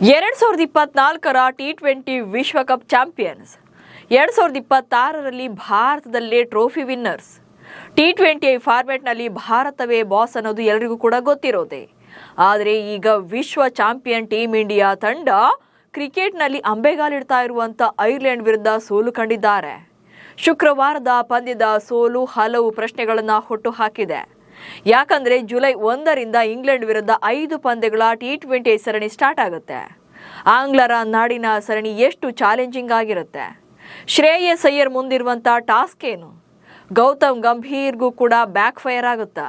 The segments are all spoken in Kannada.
2024ರ ಟಿ20 ವಿಶ್ವಕಪ್ ಚಾಂಪಿಯನ್ಸ್ 2026ರಲ್ಲಿ ಭಾರತದಲ್ಲೇ ಟ್ರೋಫಿ ವಿನ್ನರ್ಸ್. ಟಿ20 ಫಾರ್ಮ್ಯಾಟ್ನಲ್ಲಿ ಭಾರತವೇ ಬಾಸ್ ಅನ್ನೋದು ಎಲ್ಲರಿಗೂ ಕೂಡ ಗೊತ್ತಿರೋದೆ. ಆದರೆ ಈಗ ವಿಶ್ವ ಚಾಂಪಿಯನ್ ಟೀಮ್ ಇಂಡಿಯಾ ತಂಡ ಕ್ರಿಕೆಟ್ನಲ್ಲಿ ಅಂಬೆಗಾಲಿಡ್ತಾ ಇರುವಂಥ ಐರ್ಲೆಂಡ್ ವಿರುದ್ಧ ಸೋಲು ಕಂಡಿದ್ದಾರೆ. ಶುಕ್ರವಾರದ ಪಂದ್ಯದ ಸೋಲು ಹಲವು ಪ್ರಶ್ನೆಗಳನ್ನು ಹುಟ್ಟುಹಾಕಿದೆ. ಯಾಕಂದರೆ ಜುಲೈ 1ರಿಂದ ಇಂಗ್ಲೆಂಡ್ ವಿರುದ್ಧ 5 ಪಂದ್ಯಗಳ ಟಿ20 ಸರಣಿ ಸ್ಟಾರ್ಟ್ ಆಗುತ್ತೆ. ಆಂಗ್ಲರ ನಾಡಿನ ಸರಣಿ ಎಷ್ಟು ಚಾಲೆಂಜಿಂಗ್ ಆಗಿರುತ್ತೆ. ಶ್ರೇಯಸ್ ಅಯ್ಯರ್ ಮುಂದಿರುವಂಥ ಟಾಸ್ಕ್ ಏನು? ಗೌತಮ್ ಗಂಭೀರ್ಗೂ ಕೂಡ ಬ್ಯಾಕ್ ಫೈರ್ ಆಗುತ್ತಾ?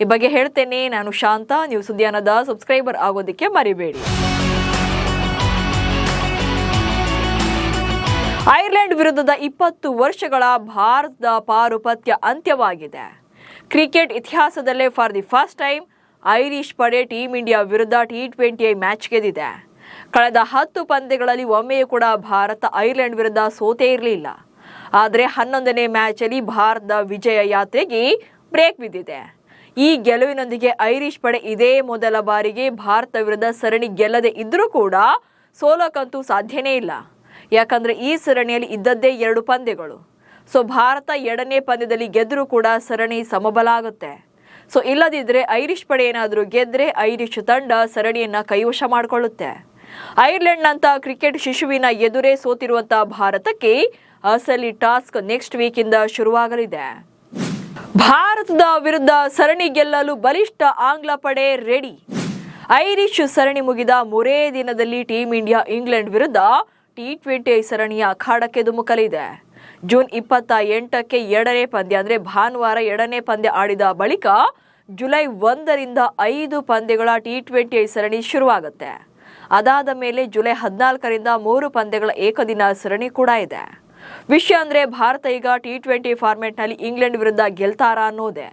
ಈ ಬಗ್ಗೆ ಹೇಳ್ತೇನೆ. ನಾನು ಶಾಂತ. ನೀವು ಸುದ್ದಿಯಾನದ ಸಬ್ಸ್ಕ್ರೈಬರ್ ಆಗೋದಕ್ಕೆ ಮರಿಬೇಡಿ. ಐರ್ಲೆಂಡ್ ವಿರುದ್ಧದ 20 ವರ್ಷಗಳ ಭಾರತದ ಪಾರುಪತ್ಯ ಅಂತ್ಯವಾಗಿದೆ. ಕ್ರಿಕೆಟ್ ಇತಿಹಾಸದಲ್ಲೇ for the first time Irish ಪಡೆ ಟೀಮ್ ಇಂಡಿಯಾ ವಿರುದ್ಧ ಟಿ20 ಮ್ಯಾಚ್ ಗೆದ್ದಿದೆ. ಕಳೆದ 10 ಪಂದ್ಯಗಳಲ್ಲಿ ಒಮ್ಮೆಯೂ ಕೂಡ ಭಾರತ ಐರ್ಲೆಂಡ್ ವಿರುದ್ಧ ಸೋತೇ ಇರಲಿಲ್ಲ. ಆದರೆ 11ನೇ ಮ್ಯಾಚಲ್ಲಿ ಭಾರತದ ವಿಜಯ ಯಾತ್ರೆಗೆ ಬ್ರೇಕ್ ಬಿದ್ದಿದೆ. ಈ ಗೆಲುವಿನೊಂದಿಗೆ ಐರಿಷ್ ಪಡೆ ಇದೇ ಮೊದಲ ಬಾರಿಗೆ ಭಾರತ ವಿರುದ್ಧ ಸರಣಿ ಗೆಲ್ಲದೆ ಇದ್ದರೂ ಕೂಡ ಸೋಲಕ್ಕಂತೂ ಸಾಧ್ಯನೇ ಇಲ್ಲ. ಯಾಕಂದರೆ ಈ ಸರಣಿಯಲ್ಲಿ ಇದ್ದದ್ದೇ 2 ಪಂದ್ಯಗಳು. ಸೊ ಭಾರತ 2ನೇ ಪಂದ್ಯದಲ್ಲಿ ಗೆದ್ದರೂ ಕೂಡ ಸರಣಿ ಸಮಬಲ ಆಗುತ್ತೆ. ಸೊ ಇಲ್ಲದಿದ್ದರೆ ಐರಿಷ್ ಪಡೆ ಏನಾದರೂ ಗೆದ್ದರೆ ಐರಿಷ್ ತಂಡ ಸರಣಿಯನ್ನು ಕೈವಶ ಮಾಡಿಕೊಳ್ಳುತ್ತೆ. ಐರ್ಲೆಂಡ್ನಂಥ ಕ್ರಿಕೆಟ್ ಶಿಶುವಿನ ಎದುರೇ ಸೋತಿರುವಂಥ ಭಾರತಕ್ಕೆ ಅಸಲಿ ಟಾಸ್ಕ್ ನೆಕ್ಸ್ಟ್ ವೀಕಿಂದ ಶುರುವಾಗಲಿದೆ. ಭಾರತದ ವಿರುದ್ಧ ಸರಣಿ ಗೆಲ್ಲಲು ಬಲಿಷ್ಠ ಆಂಗ್ಲ ಪಡೆ ರೆಡಿ. ಐರಿಷ್ ಸರಣಿ ಮುಗಿದ 3 ದಿನದಲ್ಲಿ ಟೀಮ್ ಇಂಡಿಯಾ ಇಂಗ್ಲೆಂಡ್ ವಿರುದ್ಧ ಟಿ20 ಸರಣಿಯ ಅಖಾಡಕ್ಕೆ ಧುಮುಕಲಿದೆ. ಜೂನ್ 28ಕ್ಕೆ 2ನೇ ಪಂದ್ಯ ಅಂದರೆ ಭಾನುವಾರ 2ನೇ ಪಂದ್ಯ ಆಡಿದ ಬಳಿಕ ಜುಲೈ 1ರಿಂದ 5 ಪಂದ್ಯಗಳ ಟಿ20 ಸರಣಿ ಶುರುವಾಗುತ್ತೆ. ಅದಾದ ಮೇಲೆ ಜುಲೈ 14ರಿಂದ 3 ಪಂದ್ಯಗಳ ಏಕದಿನ ಸರಣಿ ಕೂಡ ಇದೆ. ವಿಷಯ ಅಂದರೆ ಭಾರತ ಈಗ ಟಿ20 ಫಾರ್ಮ್ಯಾಟ್ನಲ್ಲಿ ಇಂಗ್ಲೆಂಡ್ ವಿರುದ್ಧ ಗೆಲ್ತಾರಾ ಅನ್ನೋದೇ.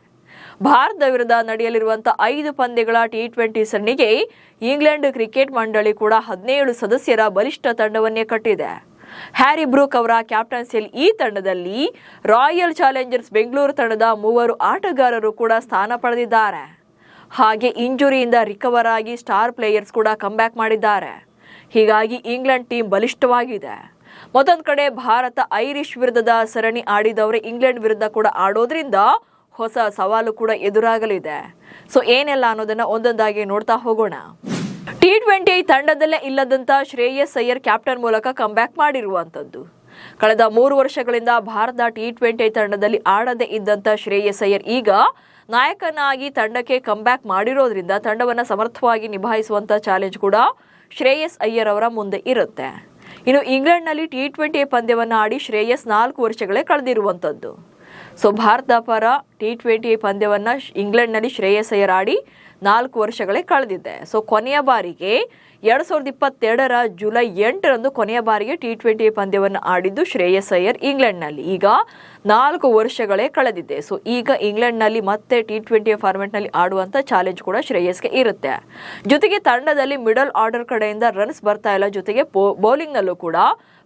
ಭಾರತದ ವಿರುದ್ಧ ನಡೆಯಲಿರುವಂಥ 5 ಪಂದ್ಯಗಳ ಟಿ20 ಸರಣಿಗೆ ಇಂಗ್ಲೆಂಡ್ ಕ್ರಿಕೆಟ್ ಮಂಡಳಿ ಕೂಡ 17 ಸದಸ್ಯರ ಬಲಿಷ್ಠ ತಂಡವನ್ನೇ ಕಟ್ಟಿದೆ. ಹ್ಯಾರಿ ಬ್ರೂಕ್ ಅವರ ಕ್ಯಾಪ್ಟನ್ಸಿಯಲ್ಲಿ ಈ ತಂಡದಲ್ಲಿ ರಾಯಲ್ ಚಾಲೆಂಜರ್ಸ್ ಬೆಂಗಳೂರು ತಂಡದ 3 ಆಟಗಾರರು ಕೂಡ ಸ್ಥಾನ ಪಡೆದಿದ್ದಾರೆ. ಹಾಗೆ ಇಂಜುರಿಯಿಂದ ರಿಕವರ್ ಆಗಿ ಸ್ಟಾರ್ ಪ್ಲೇಯರ್ಸ್ ಕೂಡ ಕಮ್ಬ್ಯಾಕ್ ಮಾಡಿದ್ದಾರೆ. ಹೀಗಾಗಿ ಇಂಗ್ಲೆಂಡ್ ಟೀಮ್ ಬಲಿಷ್ಠವಾಗಿದೆ. ಮತ್ತೊಂದು ಕಡೆ ಭಾರತ ಐರಿಷ್ ವಿರುದ್ಧದ ಸರಣಿ ಆಡಿದವರೇ ಇಂಗ್ಲೆಂಡ್ ವಿರುದ್ಧ ಕೂಡ ಆಡೋದ್ರಿಂದ ಹೊಸ ಸವಾಲು ಕೂಡ ಎದುರಾಗಲಿದೆ. ಸೊ ಏನೆಲ್ಲ ಅನ್ನೋದನ್ನ ಒಂದೊಂದಾಗಿ ನೋಡ್ತಾ ಹೋಗೋಣ. ಟಿ20 ತಂಡದಲ್ಲೇ ಇಲ್ಲದಂತ ಶ್ರೇಯಸ್ ಅಯ್ಯರ್ ಕ್ಯಾಪ್ಟನ್ ಮೂಲಕ ಕಂಬ್ಯಾಕ್ ಮಾಡಿರುವಂಥದ್ದು. ಕಳೆದ 3 ವರ್ಷಗಳಿಂದ ಭಾರತ ಟಿ20 ತಂಡದಲ್ಲಿ ಆಡದೇ ಇದ್ದಂಥ ಶ್ರೇಯಸ್ ಅಯ್ಯರ್ ಈಗ ನಾಯಕನಾಗಿ ತಂಡಕ್ಕೆ ಕಂಬ್ಯಾಕ್ ಮಾಡಿರೋದ್ರಿಂದ ತಂಡವನ್ನು ಸಮರ್ಥವಾಗಿ ನಿಭಾಯಿಸುವಂಥ ಚಾಲೆಂಜ್ ಕೂಡ ಶ್ರೇಯಸ್ ಅಯ್ಯರ್ ಅವರ ಮುಂದೆ ಇರುತ್ತೆ. ಇನ್ನು ಇಂಗ್ಲೆಂಡ್ನಲ್ಲಿ ಟಿ20 ಪಂದ್ಯವನ್ನು ಆಡಿ ಶ್ರೇಯಸ್ 4 ವರ್ಷಗಳೇ ಕಳೆದಿರುವಂಥದ್ದು. ಸೊ ಭಾರತ ಪರ ಟಿ20 ಪಂದ್ಯವನ್ನು ಇಂಗ್ಲೆಂಡ್ನಲ್ಲಿ ಶ್ರೇಯಸ್ ಅಯ್ಯರ್ ಆಡಿ 4 ವರ್ಷಗಳೇ ಕಳೆದಿದೆ. ಸೊ ಕೊನೆಯ ಬಾರಿಗೆ 2022ರ ಜುಲೈ 8ರಂದು ಕೊನೆಯ ಬಾರಿಗೆ ಟಿ20 ಪಂದ್ಯವನ್ನು ಆಡಿದ್ದು ಶ್ರೇಯಸ್ ಅಯ್ಯರ್ ಇಂಗ್ಲೆಂಡ್ನಲ್ಲಿ. ಈಗ 4 ವರ್ಷಗಳೇ ಕಳೆದಿದೆ. ಸೊ ಈಗ ಇಂಗ್ಲೆಂಡ್ನಲ್ಲಿ ಮತ್ತೆ ಟಿ20 ಫಾರ್ಮೆಟ್ನಲ್ಲಿ ಆಡುವಂಥ ಚಾಲೆಂಜ್ ಕೂಡ ಶ್ರೇಯಸ್ಗೆ ಇರುತ್ತೆ. ಜೊತೆಗೆ ತಂಡದಲ್ಲಿ ಮಿಡಲ್ ಆರ್ಡರ್ ಕಡೆಯಿಂದ ರನ್ಸ್ ಬರ್ತಾ ಇಲ್ಲ. ಜೊತೆಗೆ ಬೌಲಿಂಗ್ನಲ್ಲೂ ಕೂಡ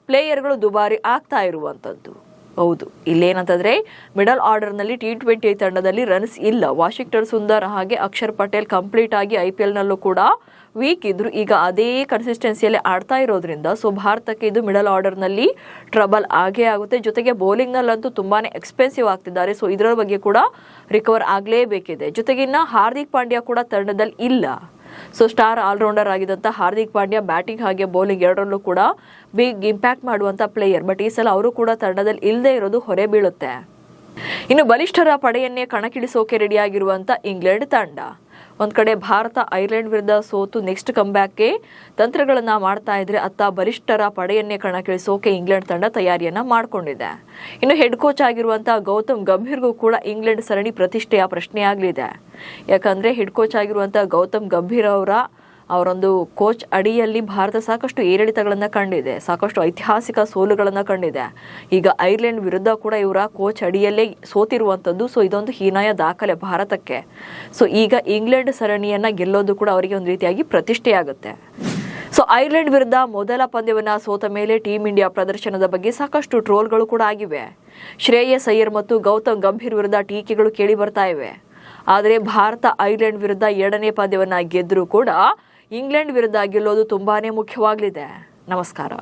ಪ್ಲೇಯರ್ಗಳು ದುಬಾರಿ ಆಗ್ತಾ ಇರುವಂಥದ್ದು. ಹೌದು, ಇಲ್ಲೇನಂತಂದರೆ ಮಿಡಲ್ ಆರ್ಡರ್ನಲ್ಲಿ ಟಿ20 ತಂಡದಲ್ಲಿ ರನ್ಸ್ ಇಲ್ಲ. ವಾಷಿಂಗ್ಟನ್ ಸುಂದರ್ ಹಾಗೆ ಅಕ್ಷರ್ ಪಟೇಲ್ ಕಂಪ್ಲೀಟ್ ಆಗಿ IPLನಲ್ಲೂ ಕೂಡ ವೀಕ್ ಇದ್ರು. ಈಗ ಅದೇ ಕನ್ಸಿಸ್ಟೆನ್ಸಿಯಲ್ಲಿ ಆಡ್ತಾ ಇರೋದ್ರಿಂದ ಸೊ ಭಾರತಕ್ಕೆ ಇದು ಮಿಡಲ್ ಆರ್ಡರ್ನಲ್ಲಿ ಟ್ರಬಲ್ ಆಗೇ ಆಗುತ್ತೆ. ಜೊತೆಗೆ ಬೌಲಿಂಗ್ನಲ್ಲಂತೂ ತುಂಬಾ ಎಕ್ಸ್ಪೆನ್ಸಿವ್ ಆಗ್ತಿದ್ದಾರೆ. ಸೊ ಇದರ ಬಗ್ಗೆ ಕೂಡ ರಿಕವರ್ ಆಗಲೇಬೇಕಿದೆ. ಜೊತೆಗಿನ್ನ ಹಾರ್ದಿಕ್ ಪಾಂಡ್ಯ ಕೂಡ ತಂಡದಲ್ಲಿ ಇಲ್ಲ. ಸೊ ಸ್ಟಾರ್ ಆಲ್ರೌಂಡರ್ ಆಗಿದ್ದಂಥ ಹಾರ್ದಿಕ್ ಪಾಂಡ್ಯ ಬ್ಯಾಟಿಂಗ್ ಹಾಗೆ ಬೌಲಿಂಗ್ ಎರಡರಲ್ಲೂ ಕೂಡ ಬಿಗ್ ಇಂಪ್ಯಾಕ್ಟ್ ಮಾಡುವಂಥ ಪ್ಲೇಯರ್. ಬಟ್ ಈ ಸಲ ಅವರು ಕೂಡ ತಂಡದಲ್ಲಿ ಇಲ್ಲದೆ ಇರೋದು ಹೊರೆ ಬೀಳುತ್ತೆ. ಇನ್ನು ಬಲಿಷ್ಠರ ಪಡೆಯನ್ನೇ ಕಣಕ್ಕಿಳಿಸೋಕೆ ರೆಡಿಯಾಗಿರುವಂಥ ಇಂಗ್ಲೆಂಡ್ ತಂಡ. ಒಂದು ಕಡೆ ಭಾರತ ಐರ್ಲೆಂಡ್ ವಿರುದ್ಧ ಸೋತು ನೆಕ್ಸ್ಟ್ ಕಂಬ್ಯಾಕ್ಗೆ ತಂತ್ರಗಳನ್ನು ಮಾಡ್ತಾ ಇದ್ರೆ, ಅತ್ತ ಬಲಿಷ್ಠರ ಪಡೆಯನ್ನೇ ಕಣಕ್ಕಿಳಿಸೋಕೆ ಇಂಗ್ಲೆಂಡ್ ತಂಡ ತಯಾರಿಯನ್ನು ಮಾಡಿಕೊಂಡಿದೆ. ಇನ್ನು ಹೆಡ್ ಕೋಚ್ ಆಗಿರುವಂಥ ಗೌತಮ್ ಗಂಭೀರ್ಗೂ ಕೂಡ ಇಂಗ್ಲೆಂಡ್ ಸರಣಿ ಪ್ರತಿಷ್ಠೆಯ ಪ್ರಶ್ನೆಯಾಗಲಿದೆ. ಯಾಕಂದರೆ ಹೆಡ್ ಕೋಚ್ ಆಗಿರುವಂಥ ಗೌತಮ್ ಗಂಭೀರ್ ಅವರೊಂದು ಕೋಚ್ ಅಡಿಯಲ್ಲಿ ಭಾರತ ಸಾಕಷ್ಟು ಏರಿಳಿತಗಳನ್ನು ಕಂಡಿದೆ, ಸಾಕಷ್ಟು ಐತಿಹಾಸಿಕ ಸೋಲುಗಳನ್ನು ಕಂಡಿದೆ. ಈಗ ಐರ್ಲೆಂಡ್ ವಿರುದ್ಧ ಕೂಡ ಇವರ ಕೋಚ್ ಅಡಿಯಲ್ಲೇ ಸೋತಿರುವಂಥದ್ದು. ಸೊ ಇದೊಂದು ಹೀನಾಯ ದಾಖಲೆ ಭಾರತಕ್ಕೆ. ಸೊ ಈಗ ಇಂಗ್ಲೆಂಡ್ ಸರಣಿಯನ್ನು ಗೆಲ್ಲೋದು ಕೂಡ ಅವರಿಗೆ ಒಂದು ರೀತಿಯಾಗಿ ಪ್ರತಿಷ್ಠೆಯಾಗುತ್ತೆ. ಸೊ ಐರ್ಲೆಂಡ್ ವಿರುದ್ಧ ಮೊದಲ ಪಂದ್ಯವನ್ನು ಸೋತ ಮೇಲೆ ಟೀಮ್ ಇಂಡಿಯಾ ಪ್ರದರ್ಶನದ ಬಗ್ಗೆ ಸಾಕಷ್ಟು ಟ್ರೋಲ್ಗಳು ಕೂಡ ಆಗಿವೆ. ಶ್ರೇಯಸ್ ಅಯ್ಯರ್ ಮತ್ತು ಗೌತಮ್ ಗಂಭೀರ್ ವಿರುದ್ಧ ಟೀಕೆಗಳು ಕೇಳಿ ಬರ್ತಾ ಇವೆ. ಆದರೆ ಭಾರತ ಐರ್ಲೆಂಡ್ ವಿರುದ್ಧ 2ನೇ ಪಂದ್ಯವನ್ನು ಗೆದ್ದರೂ ಕೂಡ ಇಂಗ್ಲೆಂಡ್ ವಿರುದ್ಧ ಗೆಲ್ಲೋದು ತುಂಬಾನೇ ಮುಖ್ಯವಾಗಲಿದೆ. ನಮಸ್ಕಾರ.